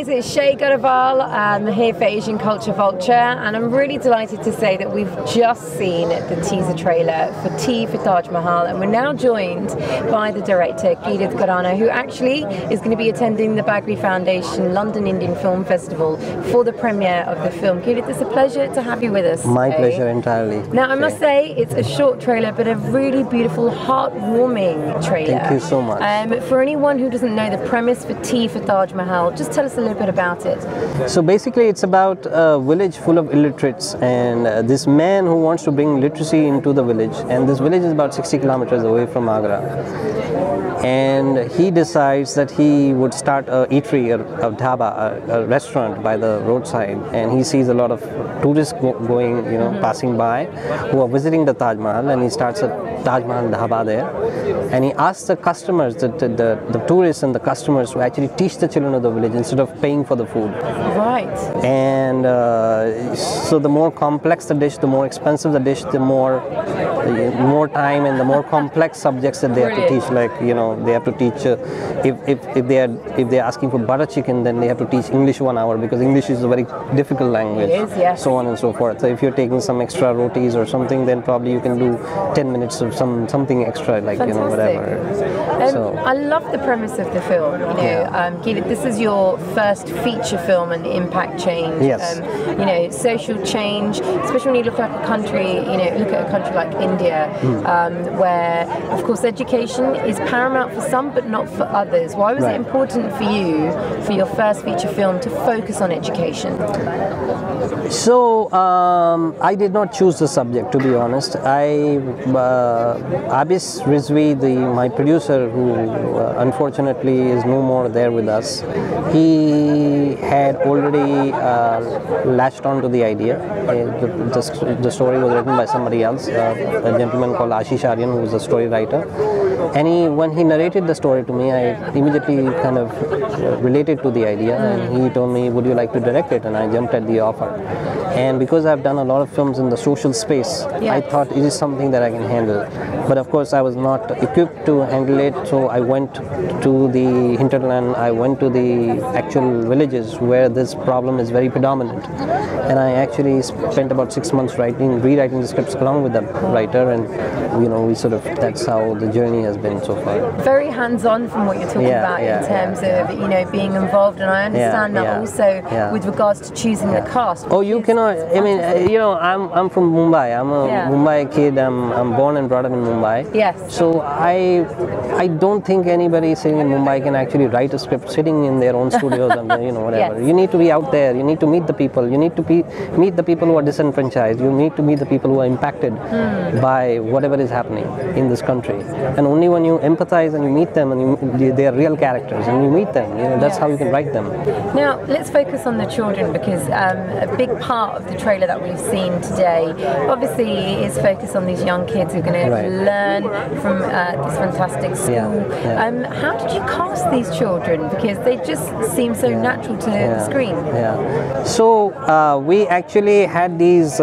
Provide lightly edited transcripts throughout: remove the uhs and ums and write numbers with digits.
guys, it's Shay Gadaval. I'm here for Asian Culture Vulture, and I'm really delighted to say that we've just seen the teaser trailer for Tea for Taj Mahal, and we're now joined by the director, Kireet Khurana, who actually is going to be attending the Bagri Foundation London Indian Film Festival for the premiere of the film. Kireet, it's a pleasure to have you with us. My pleasure entirely. Now, I must say, it's a short trailer, but a really beautiful, heartwarming trailer. Thank you so much. For anyone who doesn't know the premise for Tea for Taj Mahal, just tell us a little bit about it. So basically it's about a village full of illiterates, and this man who wants to bring literacy into the village, and this village is about 60 kilometers away from Agra, and he decides that he would start a eatery, a dhaba, a restaurant by the roadside, and he sees a lot of tourists going, passing by, who are visiting the Taj Mahal, and he starts a Taj Mahal dhaba there, and he asks the customers, the tourists and the customers, to actually teach the children of the village instead of paying for the food. Right. And so the more complex the dish, the more expensive the dish, the more time and the more complex subjects that they have to teach. Like they have to teach if they are asking for butter chicken, then they have to teach English 1 hour, because English is a very difficult language. It is, yes. So on and so forth. So if you're taking some extra rotis or something, then probably you can do 10 minutes of something extra, like Fantastic. whatever. I love the premise of the film. Kireet, this is your first feature film and impact change. Yes. Social change, especially when you look at a country, like India, where of course education is paramount for some but not for others. Why was it important for you, for your first feature film, to focus on education? So I did not choose the subject, to be honest. Abis Rizvi, my producer, who unfortunately is no more there with us, he had already latched onto the idea. The story was written by somebody else, a gentleman called Ashish Aryan, who was a story writer. And when he narrated the story to me, I immediately kind of related to the idea, and he told me, would you like to direct it? And I jumped at the offer. And because I've done a lot of films in the social space, I thought it is something that I can handle. But of course I was not equipped to handle it, so I went to the hinterland, I went to the actual villages where this problem is very predominant. And I actually spent about 6 months rewriting the scripts along with the writer, and that's how the journey has been so far. Very hands-on from what you're talking about in terms of being involved, and I understand that also with regards to choosing the cast. Oh, you cannot. I mean, I'm from Mumbai. I'm a Mumbai kid. I'm born and brought up in Mumbai. Yes. So I don't think anybody sitting in Mumbai can actually write a script sitting in their own studios and whatever. Yes. You need to be out there. You need to meet the people. You need to meet the people who are disenfranchised. You need to meet the people who are impacted by whatever is happening in this country. And only when you empathize and you meet them, and they are real characters, and you meet them, that's how you can write them. Now let's focus on the children, because a big part of the trailer that we've seen today obviously is focused on these young kids who are going to learn from this fantastic school. How did you cast these children? Because they just seem so natural to the screen. So we actually had these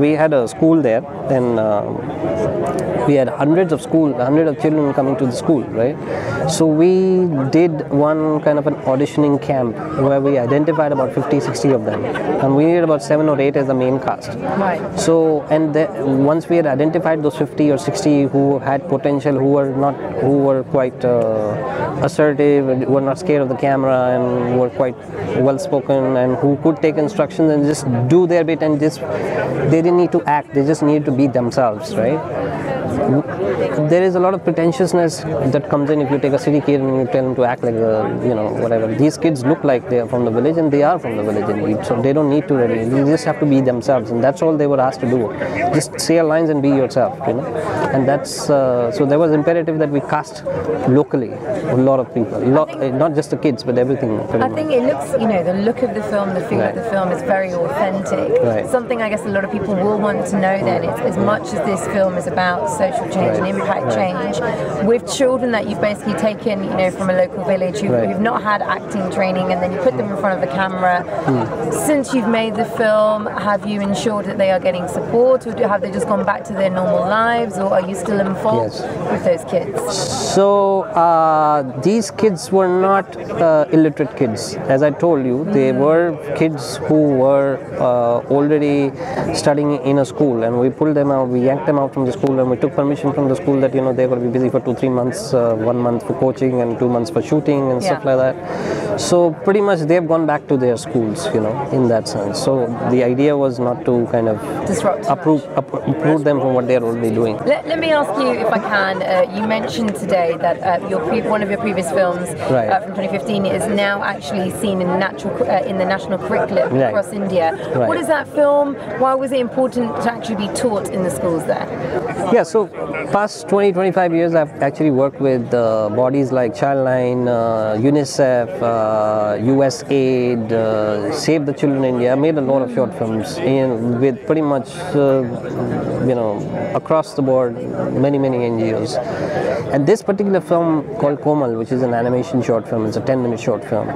we had a school there, and we had hundreds of children coming to the school, right? So we did one kind of an auditioning camp where we identified about 50-60 of them, and we needed about 7 or 8 as the main cast. Right. So, and once we had identified those 50 or 60 who had potential, who were quite assertive, who were not scared of the camera, and were quite well spoken, and who could take instructions and just do their bit, and they didn't need to act, they just needed to be themselves, right? There is a lot of pretentiousness that comes in if you take a city kid and you tell him to act like whatever. These kids look like they are from the village, and they are from the village indeed, so they don't need to really, they just have to be themselves, and that's all they were asked to do. Just say your lines and be yourself, and that's so there was imperative that we cast locally a lot of people, not just the kids but everything. I think it looks, the look of the film, the feel of the film is very authentic. Something I guess a lot of people will want to know then, as much as this film is about social social change and impact change with children that you've basically taken, you know, from a local village who've not had acting training, and then you put them in front of a camera. Since you've made the film, have you ensured that they are getting support, or have they just gone back to their normal lives, or are you still involved with those kids? So these kids were not illiterate kids. As I told you, they were kids who were already studying in a school, and we pulled them out, we yanked them out from the school, and we took permission from the school that, you know, they're going to be busy for 2-3 months, 1 month for coaching and 2 months for shooting and stuff like that. So pretty much they've gone back to their schools, you know, in that sense. So the idea was not to kind of uproot them from what they're already doing. Let me ask you, if I can, you mentioned today that one of your previous films from 2015 is now actually seen in the national curriculum across India. What is that film? Why was it important to actually be taught in the schools there? Yeah, so past 20-25 years I've actually worked with bodies like Childline, UNICEF, USAID, Save the Children India. I made a lot of short films with pretty much you know, across the board, many NGOs. And this particular film called Komal, which is an animation short film, it's a 10-minute short film.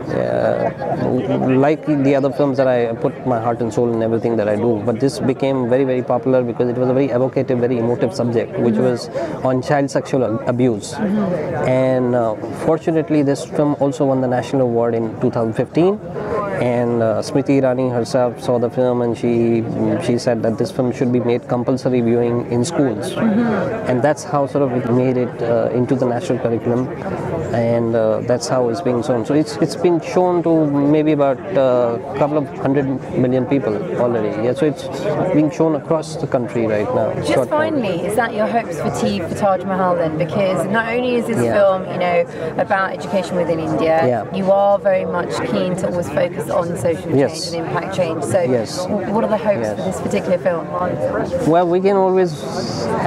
Like the other films that I put my heart and soul in everything that I do, but this became very popular because it was a very evocative, very emotive subject, which was on child sexual abuse. And fortunately, this film also won the National Award in 2015. And Smriti Irani herself saw the film, and she said that this film should be made compulsory viewing in schools, and that's how sort of we made it into the national curriculum, and that's how it's being shown. So it's been shown to maybe about a couple of 100 million people already. Yeah, so it's being shown across the country right now. Just finally, is that your hopes for Taj Mahal then? Because not only is this film, you know, about education within India, you are very much keen to always focus on social change and impact change. So what are the hopes for this particular film? Well, we can always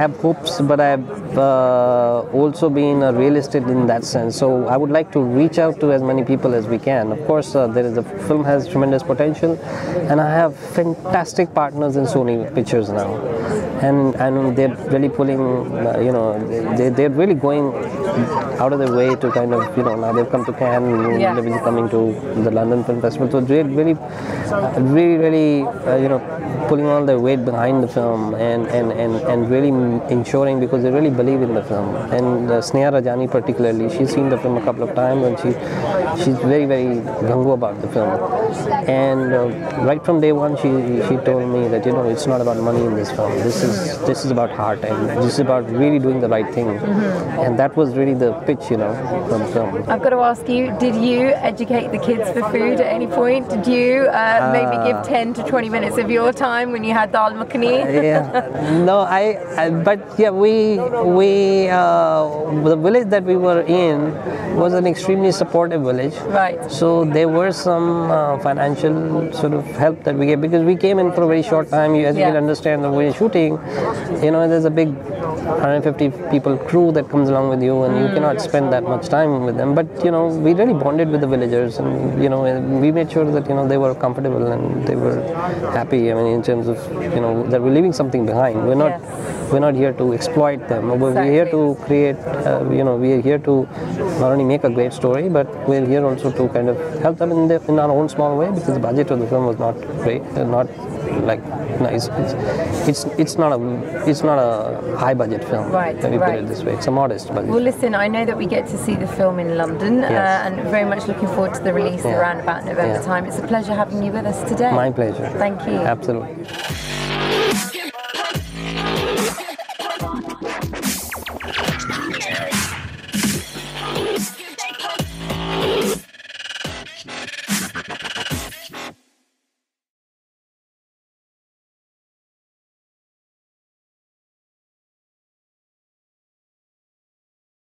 have hopes, but I've also been a realist in that sense. So I would like to reach out to as many people as we can. Of course, the film has tremendous potential, and I have fantastic partners in Sony Pictures now. And they're really pulling, you know, they're really going out of their way to kind of, you know, now they've come to Cannes, they'll be coming to the London Film Festival. So they're really, you know, pulling all their weight behind the film and really ensuring, because they really believe in the film. And Sneha Rajani particularly, she's seen the film a couple of times, and she's very gung-ho about the film. And right from day one, she told me that, you know, it's not about money in this film. This is about heart, and this is about really doing the right thing. And that was really the pitch, you know, from the film. I've got to ask you, did you educate the kids for food at any point? Did you maybe give 10 to 20 minutes of your time when you had dal makhani? No, but yeah, the village that we were in was an extremely supportive village. Right. So there were some financial sort of help that we gave, because we came in for a very short time. As you can understand, when you're shooting, you know, there's a big 150 people crew that comes along with you, and you cannot spend that much time with them. But, you know, we really bonded with the villagers, and, you know, we made sure that, you know, they were comfortable and they were happy. I mean, in terms of, you know, that we're leaving something behind. We're not here to exploit them. We're here to create, you know, we are here to not only make a great story, but we're here also to kind of help them in our own small way, because the budget of the film was not great, not like nice. It's not a high budget film. Right. Let me put it this way. It's a modest budget. Well, listen, I know that we get to see the film in London, and very much looking forward to the release around about November time. It's a pleasure having you with us today. My pleasure. Thank you. Absolutely.